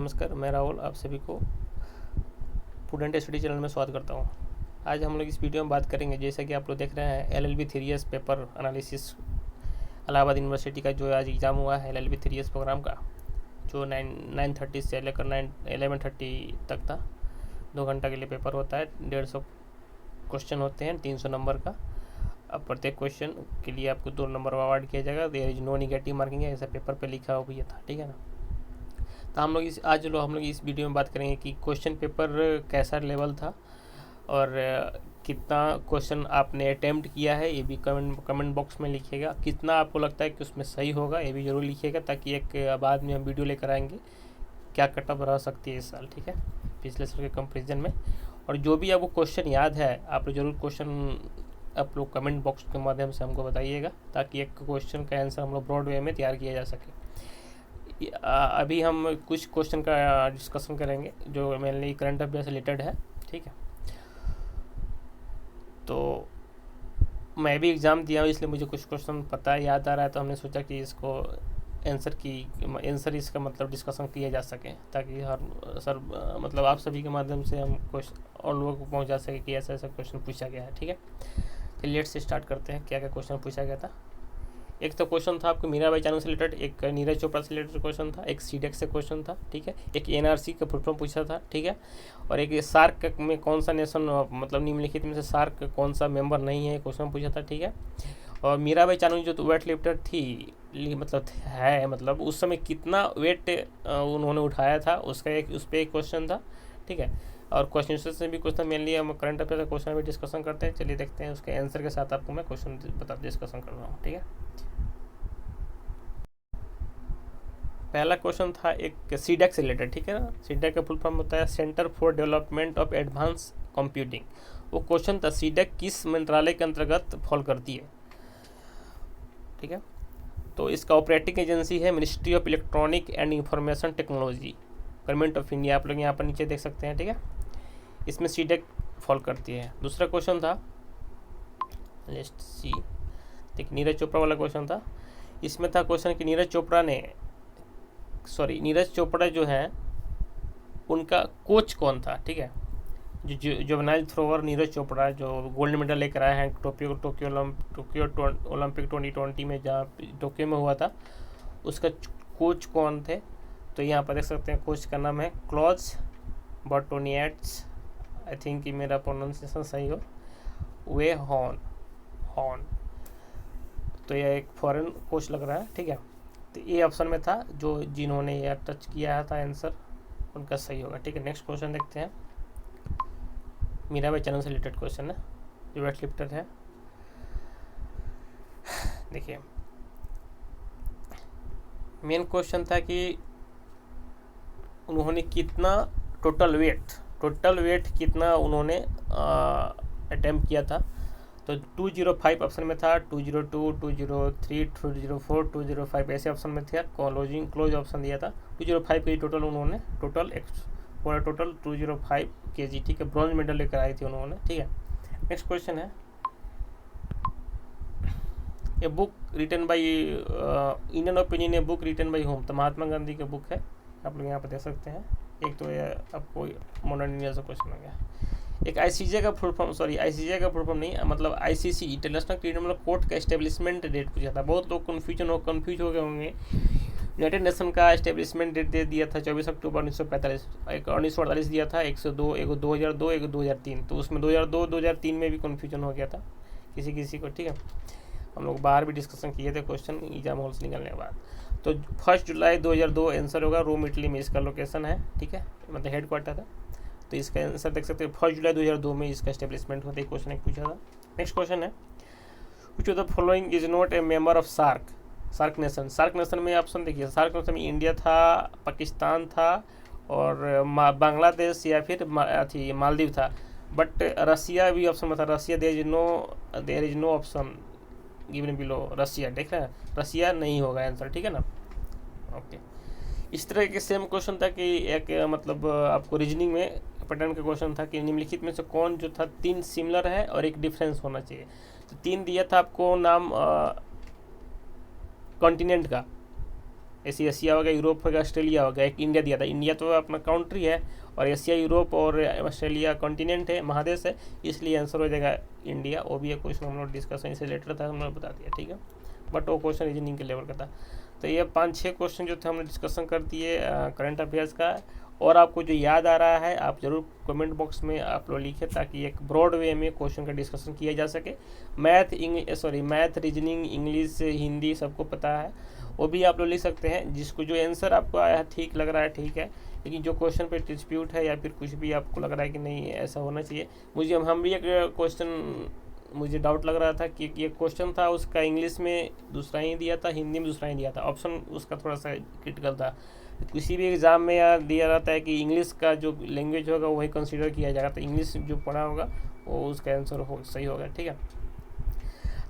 नमस्कार, मैं राहुल आप सभी को स्टूडेंट स्टडी चैनल में स्वागत करता हूँ। आज हम लोग इस वीडियो में बात करेंगे, जैसा कि आप लोग देख रहे हैं, LLB 3 paper analysis Allahabad university का जो आज एग्ज़ाम हुआ है LLB 3 प्रोग्राम का, जो 9:30 से लेकर 11:30 तक था। 2 घंटा के लिए पेपर होता है। 150 क्वेश्चन होते हैं, 300 नंबर का। अब प्रत्येक क्वेश्चन के लिए आपको 2 नंबर अवार्ड किया जाएगा। There is no negative marking है, ऐसा पेपर पे लिखा हुआ भी था, ठीक है ना। तो हम लोग इस वीडियो में बात करेंगे कि क्वेश्चन पेपर कैसा लेवल था और कितना क्वेश्चन आपने अटेम्प्ट किया है, ये भी कमेंट बॉक्स में लिखिएगा। कितना आपको लगता है कि उसमें सही होगा, ये भी ज़रूर लिखिएगा, ताकि एक बाद में हम वीडियो लेकर आएंगे क्या कटअप रह सकती है इस साल, ठीक है, पिछले साल के कंपेरिजन में। और जो भी आपको क्वेश्चन याद है, आप ज़रूर क्वेश्चन आप लोग कमेंट बॉक्स के माध्यम से हमको बताइएगा, ताकि एक क्वेश्चन का आंसर हम लोग ब्रॉड वे में तैयार किया जा सके। अभी हम कुछ क्वेश्चन का डिस्कशन करेंगे जो मेनली करंट अफेयर से रिलेटेड है, ठीक है। तो मैं भी एग्ज़ाम दिया हूँ, इसलिए मुझे कुछ क्वेश्चन पता है, याद आ रहा है, तो हमने सोचा कि इसको आंसर इसका मतलब डिस्कशन किया जा सके, ताकि मतलब आप सभी के माध्यम से हम क्वेश्चन और लोगों को पहुँचा सके कि ऐसा ऐसा क्वेश्चन पूछा गया है, ठीक है। चलिए लेट से स्टार्ट करते हैं, क्या क्या क्वेश्चन पूछा गया था। एक तो क्वेश्चन था आपको मीराबाई चानू से रिलेटेड, एक नीरज चोपड़ा से रिलेटेड क्वेश्चन था, एक सीडेक्स से क्वेश्चन था, ठीक है, एक NRC का फुल फॉर्म पूछा था, ठीक है, और एक सार्क में कौन सा नेशन, मतलब निम्नलिखित में से सार्क कौन सा मेंबर नहीं है, क्वेश्चन पूछा था, ठीक है। और मीराबाई चानू जो वेट लिफ्टर थी, मतलब उस समय कितना वेट उन्होंने उठाया था, उसका उस पर एक क्वेश्चन था, ठीक है। और क्वेश्चन से भी क्वेश्चन, मेनली हम करंट अफेयर का क्वेश्चन भी डिस्कशन करते हैं। चलिए देखते हैं, उसके आंसर के साथ आपको मैं क्वेश्चन डिस्कशन कर रहा हूँ, ठीक है। पहला क्वेश्चन था एक सीडेक से रिलेटेड, ठीक है ना। सीडेक का फुल फॉर्म होता है centre for development of advance computing. वो क्वेश्चन था सीडेक किस मंत्रालय के अंतर्गत फॉल करती है, ठीक है। तो इसका ऑपरेटिंग एजेंसी है ministry of electronic and information technology, government of India. आप लोग यहाँ पर नीचे देख सकते हैं, ठीक है, इसमें सीडेक फॉल करती है। दूसरा क्वेश्चन था, लिस्ट सी, ठीक, नीरज चोपड़ा वाला क्वेश्चन था। इसमें था क्वेश्चन कि नीरज चोपड़ा जो है उनका कोच कौन था, ठीक है। जो जुवेनाइल थ्रोवर नीरज चोपड़ा जो गोल्ड मेडल लेकर आए हैं टोक्यो ओलंपिक 2020 में, जहाँ टोक्यो में हुआ था, उसका कोच कौन थे। तो यहाँ पर देख सकते हैं, कोच का नाम है क्लॉज बर्टोनिएट्स, आई थिंक कि मेरा प्रोनाउंसिएशन सही हो, वे हॉन। तो यह एक फॉरेन कोच लग रहा है, ठीक है। तो ये ऑप्शन में था, जो जिन्होंने यह टच किया था आंसर उनका सही होगा, ठीक है। नेक्स्ट क्वेश्चन देखते हैं, मीराबाई चानू से रिलेटेड क्वेश्चन है, जो वेट लिफ्टर है। देखिए, मेन क्वेश्चन था कि उन्होंने कितना टोटल वेट कितना उन्होंने अटेम्प्ट किया था। तो 205 ऑप्शन में था, 202, 203, 204, 205 ऐसे ऑप्शन में थे। क्लोज ऑप्शन दिया था। 205 के टोटल उन्होंने पूरा टोटल 205 kg, ठीक है, ब्रॉन्ज मेडल लेकर आई थी उन्होंने, ठीक है। नेक्स्ट क्वेश्चन है, a book written by Indian opinion, a book written by home. तो महात्मा गांधी का बुक है, आप लोग यहाँ पर देख सकते हैं। एक तो ये आपको मॉडर्न इंडिया से क्वेश्चन हो गया। एक आईसीजे का फुल फॉर्म नहीं, मतलब ICC इंटरनेशनल क्रिमिनल कोर्ट का एस्टेब्लिशमेंट डेट पूछा था। बहुत लोग कंफ्यूज हो गए होंगे। यूनाइटेड नेशन का एस्टेब्लिशमेंट डेट दे दिया था 24 अक्टूबर 1945, एक 1948 दिया था, 102, एक 2002, एक 2003। तो उसमें 2002-2003 में भी कन्फ्यूजन हो गया था किसी को, ठीक है। हम लोग बाहर भी डिस्कशन किए थे क्वेश्चन एग्जाम हॉल से निकलने के बाद। तो 1 जुलाई 2002 आंसर होगा। रोम इटली में इसका लोकेशन है, ठीक है, मतलब हेड क्वार्टर है। तो इसका आंसर देख सकते हैं, 1 जुलाई 2002 में इसका एस्टेब्लिशमेंट होता है। क्वेश्चन एक पूछा था। नेक्स्ट क्वेश्चन है, which of the following is not a member of SAARC nation में ऑप्शन देखिए, सार्क नेशन में इंडिया था, पाकिस्तान था, और बांग्लादेश या फिर मालदीव था। बट रसिया भी ऑप्शन में था। Russia there is no option given below. Russia, देख रहे हैं, रसिया नहीं होगा आंसर, ठीक है ना। ओके, इस तरह के सेम क्वेश्चन था कि एक मतलब आपको रीजनिंग में पैटर्न का क्वेश्चन था कि निम्नलिखित में से कौन जो था 3 सिमिलर है और एक डिफरेंस होना चाहिए। तो 3 दिया था आपको नाम कॉन्टिनेंट का, एशिया हो गया, यूरोप हो गया, ऑस्ट्रेलिया हो गया, एक इंडिया दिया था। इंडिया तो अपना कंट्री है और एशिया, यूरोप और ऑस्ट्रेलिया कॉन्टिनेंट है, महादेश है, इसलिए आंसर हो जाएगा इंडिया। वो भी एक क्वेश्चन हम लोग डिस्कशन से रिलेटेड था, हमने बता दिया, ठीक है, बट वो क्वेश्चन रीजनिंग के लेवल का था। तो ये 5-6 क्वेश्चन जो थे हमने डिस्कशन कर दिए करंट अफेयर्स का। और आपको जो याद आ रहा है आप ज़रूर कमेंट बॉक्स में आप लोग लिखें, ताकि एक ब्रॉड वे में क्वेश्चन का डिस्कशन किया जा सके। मैथ, रीजनिंग, इंग्लिश, हिंदी सबको पता है, वो भी आप लोग लिख सकते हैं। जिसको जो आंसर आपको आया है ठीक लग रहा है, ठीक है, लेकिन जो क्वेश्चन पे डिस्प्यूट है या फिर कुछ भी आपको लग रहा है कि नहीं ऐसा होना चाहिए, हम भी एक क्वेश्चन मुझे डाउट लग रहा था कि ये क्वेश्चन था उसका इंग्लिश में दूसरा ही दिया था, हिंदी में दूसरा ही दिया था, ऑप्शन उसका थोड़ा सा क्रिटिकल था। किसी भी एग्ज़ाम में यार दिया रहता है कि इंग्लिश का जो लैंग्वेज होगा वही कंसीडर किया जाएगा, तो इंग्लिश जो पढ़ा होगा वो उसका आंसर सही होगा, ठीक है।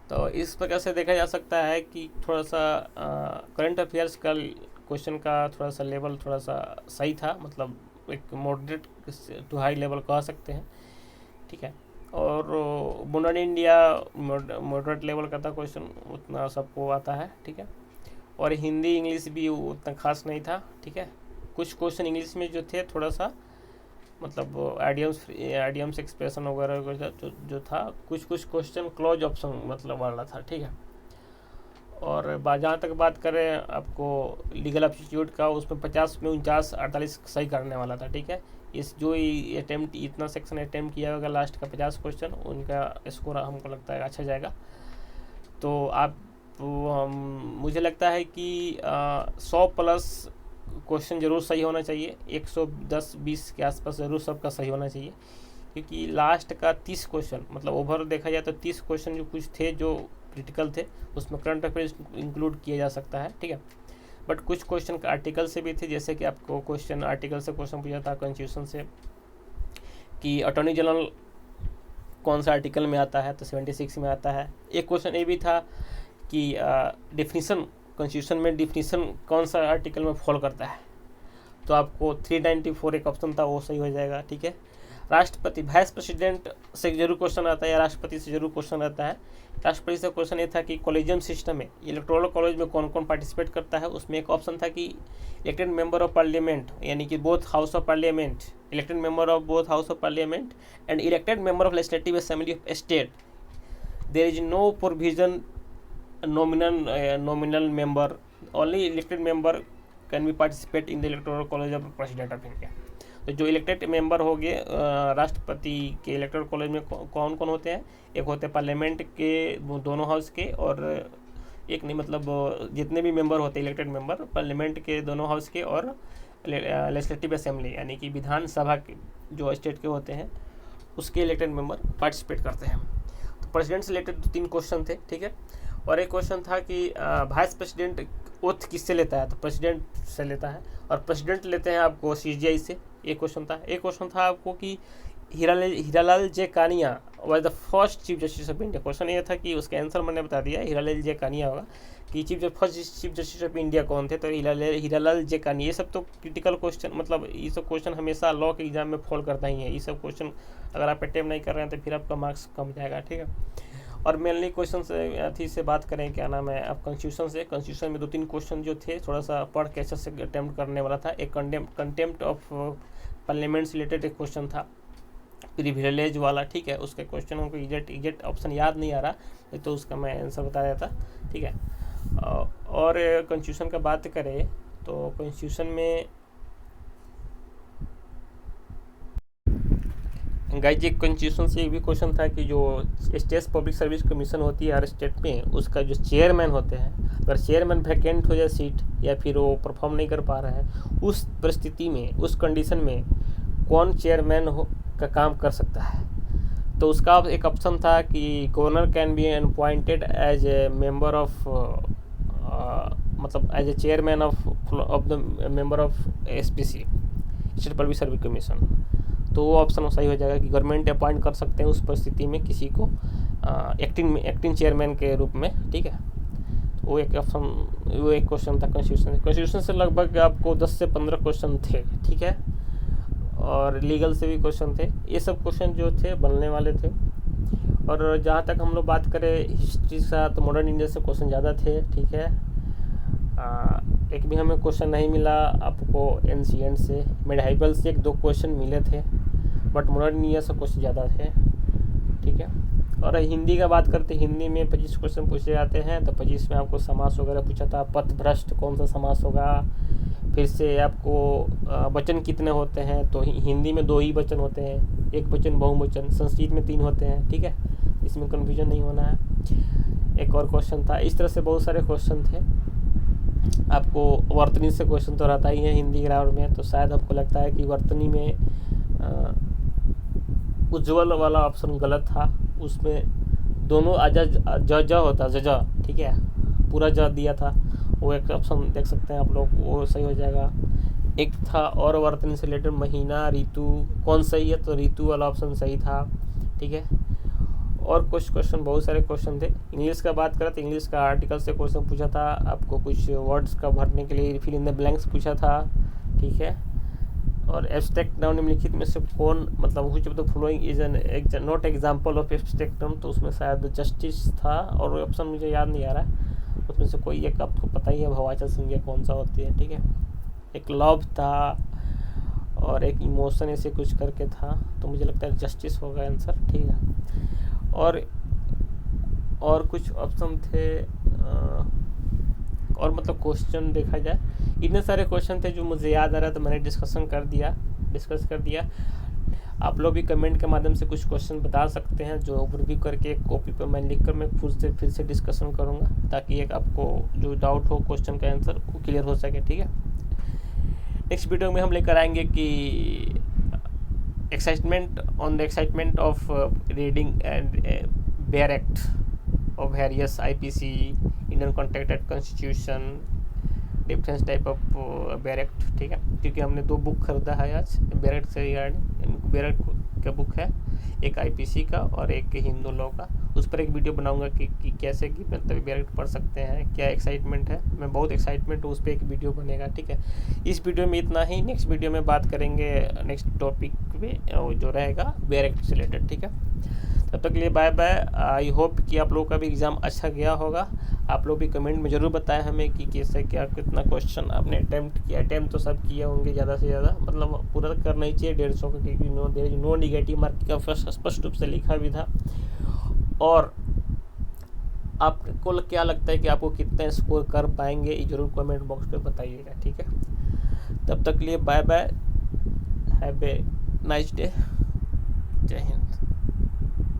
तो इस प्रकार से देखा जा सकता है कि थोड़ा सा करंट अफेयर्स का क्वेश्चन का थोड़ा सा लेवल थोड़ा सा सही था, मतलब एक मॉडरेट टू हाई लेवल कह सकते हैं, ठीक है। और बुनान इंडिया मॉडरेट लेवल का था क्वेश्चन, उतना सबको आता है, ठीक है। और हिंदी इंग्लिश भी उतना खास नहीं था, ठीक है। कुछ क्वेश्चन इंग्लिश में जो थे थोड़ा सा मतलब आइडियम्स एक्सप्रेशन वगैरह जो था, कुछ क्वेश्चन क्लोज ऑप्शन मतलब वाला था, ठीक है। और जहाँ तक बात करें आपको लीगल एप्टीट्यूड का, उसमें 50 में 49, 48 सही करने वाला था, ठीक है। इस जो अटेम्प्ट इतना सेक्शन अटेम्प्ट किया होगा लास्ट का 50 क्वेश्चन, उनका स्कोर हमको लगता है अच्छा जाएगा। तो आप मुझे लगता है कि 100 प्लस क्वेश्चन ज़रूर सही होना चाहिए, 110-20 के आसपास ज़रूर सबका सही होना चाहिए, क्योंकि लास्ट का 30 क्वेश्चन मतलब ओवर देखा जाए तो 30 क्वेश्चन जो कुछ थे जो क्रिटिकल थे, उसमें करंट अफेयर्स इंक्लूड किया जा सकता है, ठीक है। बट कुछ क्वेश्चन आर्टिकल से भी थे, जैसे कि आपको क्वेश्चन आर्टिकल से क्वेश्चन पूछा था कॉन्स्टिट्यूशन से कि अटॉर्नी जनरल कौन सा आर्टिकल में आता है, तो 76 में आता है। एक क्वेश्चन ये भी था कि डेफिनीशन कॉन्स्टिट्यूशन में डेफिनीशन कौन सा आर्टिकल में फॉलो करता है, तो आपको 394 एक ऑप्शन था, वो सही हो जाएगा, ठीक है। राष्ट्रपति वाइस प्रेसिडेंट से जरूर क्वेश्चन आता है या राष्ट्रपति से जरूर क्वेश्चन आता है। राष्ट्रपति से क्वेश्चन ये था कि कॉलेजियम सिस्टम में इलेक्टोरल कॉलेज में कौन कौन पार्टिसिपेट करता है, उसमें एक ऑप्शन था कि इलेक्टेड मेंबर ऑफ पार्लियामेंट, यानी कि both house of parliament, elected member of both house of parliament and elected member of legislative assembly of state, there is no provision nominal member, only elected member can be participate in the electoral college of president of India। तो जो elected member हो गए राष्ट्रपति के electoral college में कौन कौन होते हैं, एक होते हैं पार्लियामेंट के दोनों हाउस के, और एक नहीं मतलब जितने भी मेंबर होते हैं इलेक्टेड मेंबर पार्लियामेंट के दोनों हाउस के और लेजिस्लेटिव असेंबली यानी कि विधानसभा के जो स्टेट के होते हैं उसके इलेक्टेड मेंबर पार्टिसिपेट करते हैं। तो प्रेसिडेंट से रिलेटेड 3 क्वेश्चन थे, ठीक है। और एक क्वेश्चन था कि वाइस प्रेसिडेंट ओथ किससे लेता है, तो प्रेसिडेंट से लेता है, और प्रेसिडेंट लेते हैं आपको CGI से। एक क्वेश्चन था। एक क्वेश्चन था आपको कि Hiralal J Kania was the first chief justice of India. Question ये था कि उसका आंसर मैंने बता दिया, हीरालाल जे कानिया होगा कि first chief justice of India कौन थे, तो हीरालाल जे कानिया। ये सब तो क्रिटिकल क्वेश्चन, मतलब ये सब क्वेश्चन हमेशा लॉ के एग्जाम में फॉल करता ही है। ये सब क्वेश्चन अगर आप अटेम्प्ट नहीं कर रहे हैं तो फिर आपका मार्क्स कम जाएगा, ठीक है। और मेनली क्वेश्चन से बात करें, क्या नाम है, आप कॉन्स्टिट्यूशन में 2-3 क्वेश्चन जो थे थोड़ा सा पढ़ के अच्छे से अटेम्प्ट करने वाला था। एक कंटेम्प्ट ऑफ पार्लियामेंट से रिलेटेड एक क्वेश्चन था, प्रिविलेज वाला, ठीक है। उसके क्वेश्चन हमको एग्जैक्ट ऑप्शन याद नहीं आ रहा, तो उसका मैं आंसर बता देता, ठीक है। और कॉन्स्टिट्यूशन का बात करें तो कॉन्स्टिट्यूशन में गाइज एक कॉन्स्टिट्यूशन से एक भी क्वेश्चन था कि जो स्टेट पब्लिक सर्विस कमीशन होती है हर स्टेट में, उसका जो चेयरमैन होते हैं, अगर चेयरमैन वैकेंट हो जाए सीट या फिर वो परफॉर्म नहीं कर पा रहा है, उस परिस्थिति में, उस कंडीशन में कौन चेयरमैन का काम कर सकता है, तो उसका एक ऑप्शन था कि governor can be appointed as a member of मतलब as a chairman of the member of SPC, state public service commission. तो वो ऑप्शन सही हो जाएगा कि गवर्नमेंट अपॉइंट कर सकते हैं उस परिस्थिति में किसी को एक्टिंग चेयरमैन के रूप में, ठीक है। तो वो एक क्वेश्चन था कॉन्स्टिट्यूशन से लगभग आपको 10 से 15 क्वेश्चन थे, ठीक है। और लीगल से भी क्वेश्चन थे। ये सब क्वेश्चन जो थे बनने वाले थे। और जहाँ तक हम लोग बात करें हिस्ट्री का, तो मॉडर्न इंडिया से क्वेश्चन ज़्यादा थे, ठीक है। एक भी हमें क्वेश्चन नहीं मिला आपको एंशिएंट से। मेडिवल से 1-2 क्वेश्चन मिले थे, बट मॉडर्न इंडिया से कुछ ज़्यादा थे, ठीक है। और हिंदी का बात करते, हिंदी में 25 क्वेश्चन पूछे जाते हैं। तो 25 में आपको समास वगैरह पूछा था, पथभ्रष्ट कौन सा समास होगा, फिर से आपको वचन कितने होते हैं, तो हिंदी में 2 ही वचन होते हैं, एक वचन बहुवचन, संस्कृत में 3 होते हैं, ठीक है, इसमें कन्फ्यूजन नहीं होना है। एक और क्वेश्चन था, इस तरह से बहुत सारे क्वेश्चन थे। आपको वर्तनी से क्वेश्चन तो रहता ही है हिंदी ग्रामर में, तो शायद आपको लगता है कि वर्तनी में उज्ज्वल वाला ऑप्शन गलत था, उसमें दोनों ज होता ज, ठीक है, पूरा ज दिया था, वो एक ऑप्शन देख सकते हैं आप लोग, वो सही हो जाएगा। एक था और वर्तनी से रिलेटेड महीना ऋतु कौन सही है, तो ऋतु वाला ऑप्शन सही था, ठीक है। और कुछ क्वेश्चन, बहुत सारे क्वेश्चन थे। इंग्लिश का बात करें तो इंग्लिश का आर्टिकल से क्वेश्चन पूछा था, आपको कुछ वर्ड्स का भरने के लिए फिल इन द ब्लैंक्स पूछा था, ठीक है। और एब्स्ट्रैक्ट नाउन निम्नलिखित में से कौन, मतलब which of the following is an not example of abstract noun, तो उसमें शायद जस्टिस था, और ऑप्शन मुझे याद नहीं आ रहा है, उसमें से कोई एक आपको पता ही है भाववाचक संज्ञा कौन सा होती है, ठीक है। एक लव था और एक इमोशन ऐसे कुछ करके था, तो मुझे लगता है जस्टिस होगा आंसर, ठीक है। और कुछ ऑप्शन थे, और मतलब क्वेश्चन देखा जाए इतने सारे क्वेश्चन थे जो मुझे याद आ रहा, तो मैंने डिस्कस कर दिया। आप लोग भी कमेंट के माध्यम से कुछ क्वेश्चन बता सकते हैं, जो ओवरव्यू करके एक कॉपी पर मैं लिख कर मैं फिर से डिस्कशन करूँगा, ताकि एक आपको जो डाउट हो क्वेश्चन का आंसर वो क्लियर हो सके, ठीक है। नेक्स्ट वीडियो में हम लेकर आएंगे कि excitement of reading and bare act of various IPC, Indian contract act, constitution, difference type of bare act, ठीक है, क्योंकि हमने 2 बुक खरीदा है आज बेयर एक्ट से रिगार्डिंग। बेयर एक्ट का बुक है, एक IPC का और एक हिंदू लॉ का, उस पर एक वीडियो बनाऊंगा कि कैसे कि मतलब बेयर एक्ट पढ़ सकते हैं, क्या एक्साइटमेंट है, मैं बहुत एक्साइटमेंट हूँ, उस पर एक वीडियो बनेगा, ठीक है। इस वीडियो में इतना ही, नेक्स्ट वीडियो में बात करेंगे नेक्स्ट टॉपिक में जो रहेगा बेयर एक्ट से रिलेटेड, ठीक है। तब तक के लिए बाय बाय। आई होप कि आप लोगों का भी एग्ज़ाम अच्छा गया होगा। आप लोग भी कमेंट में ज़रूर बताएं हमें कि कैसे क्या कितना क्वेश्चन आपने अटैम्प्ट किया। अटैम्प्ट तो सब किए होंगे ज़्यादा से ज़्यादा, मतलब पूरा करना ही चाहिए 150 का, क्योंकि नो निगेटिव मार्क का स्पष्ट रूप से लिखा भी था। और आपको क्या लगता है कि आपको कितने स्कोर कर पाएंगे, ये जरूर कमेंट बॉक्स पे बताइएगा, ठीक है। तब तक के लिए bye bye, have a nice day, जय हिंद।